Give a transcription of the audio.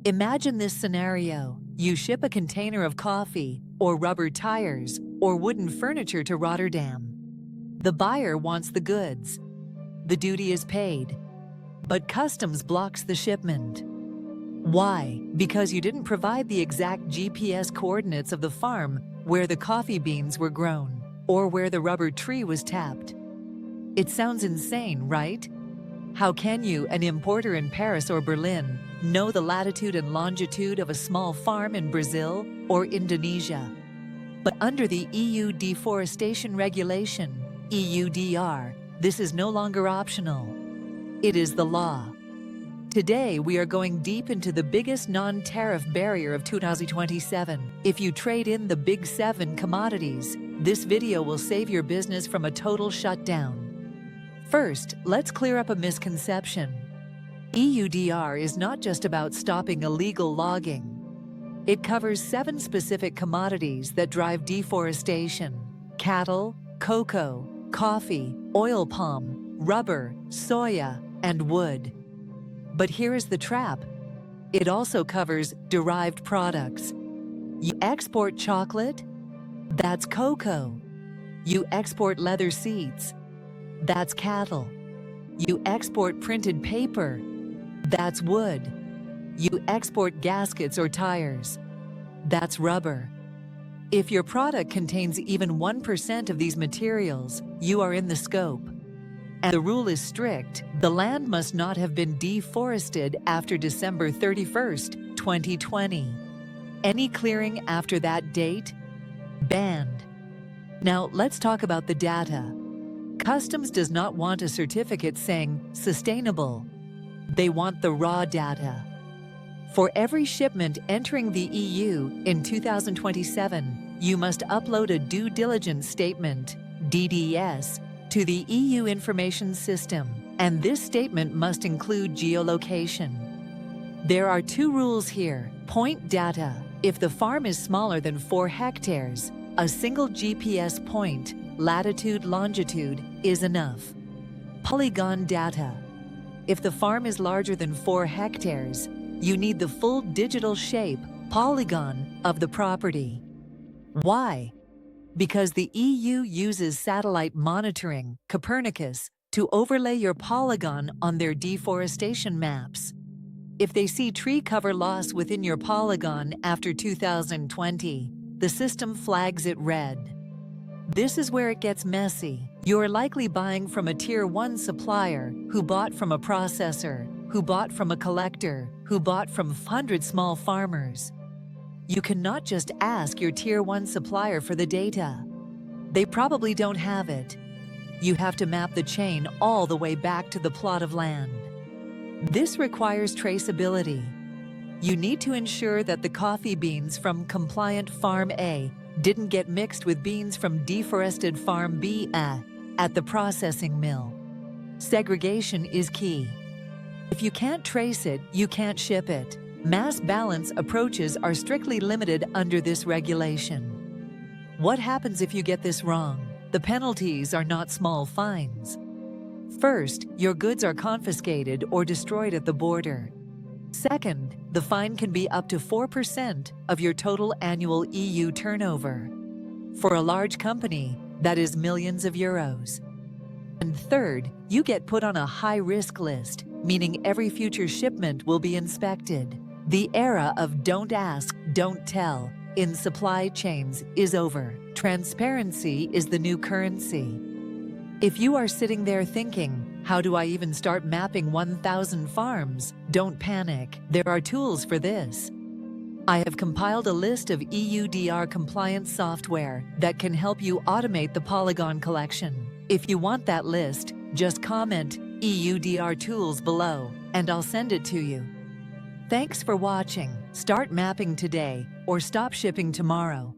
Imagine this scenario. You ship a container of coffee, or rubber tires, or wooden furniture to Rotterdam. The buyer wants the goods. The duty is paid. But customs blocks the shipment. Why? Because you didn't provide the exact GPS coordinates of the farm where the coffee beans were grown, or where the rubber tree was tapped. It sounds insane, right? How can you, an importer in Paris or Berlin, know the latitude and longitude of a small farm in Brazil or Indonesia? But under the EU Deforestation Regulation, EUDR, this is no longer optional. It is the law. Today, we are going deep into the biggest non-tariff barrier of 2027. If you trade in the big 7 commodities, this video will save your business from a total shutdown. First, let's clear up a misconception. EUDR is not just about stopping illegal logging. It covers 7 specific commodities that drive deforestation: cattle, cocoa, coffee, oil palm, rubber, soya, and wood. But here is the trap. It also covers derived products. You export chocolate? That's cocoa. You export leather seats? That's cattle. You export printed paper? That's wood. You export gaskets or tires? That's rubber. If your product contains even 1% of these materials, you are in the scope. And the rule is strict. The land must not have been deforested after December 31st, 2020. Any clearing after that date? Banned. Now, let's talk about the data. Customs does not want a certificate saying sustainable. They want the raw data. For every shipment entering the EU in 2027, you must upload a due diligence statement, DDS, to the EU information system, and this statement must include geolocation. There are 2 rules here. Point data. If the farm is smaller than 4 hectares, a single GPS point, latitude, longitude, is enough. Polygon data. If the farm is larger than 4 hectares, you need the full digital shape, polygon, of the property. Why? Because the EU uses satellite monitoring, Copernicus, to overlay your polygon on their deforestation maps. If they see tree cover loss within your polygon after 2020, the system flags it red. This is where it gets messy. You're likely buying from a Tier 1 supplier who bought from a processor, who bought from a collector, who bought from 100 small farmers. You cannot just ask your Tier 1 supplier for the data. They probably don't have it. You have to map the chain all the way back to the plot of land. This requires traceability. You need to ensure that the coffee beans from compliant Farm A didn't get mixed with beans from deforested Farm B at the processing mill. Segregation is key. If you can't trace it, you can't ship it. Mass balance approaches are strictly limited under this regulation. What happens if you get this wrong? The penalties are not small fines. First, your goods are confiscated or destroyed at the border. Second, the fine can be up to 4% of your total annual EU turnover. For a large company, that is millions of euros. And third, you get put on a high-risk list, meaning every future shipment will be inspected. The era of don't ask, don't tell in supply chains is over. Transparency is the new currency. If you are sitting there thinking, how do I even start mapping 1,000 farms? Don't panic. There are tools for this. I have compiled a list of EUDR compliance software that can help you automate the polygon collection. If you want that list, just comment EUDR tools below, and I'll send it to you. Thanks for watching. Start mapping today or stop shipping tomorrow.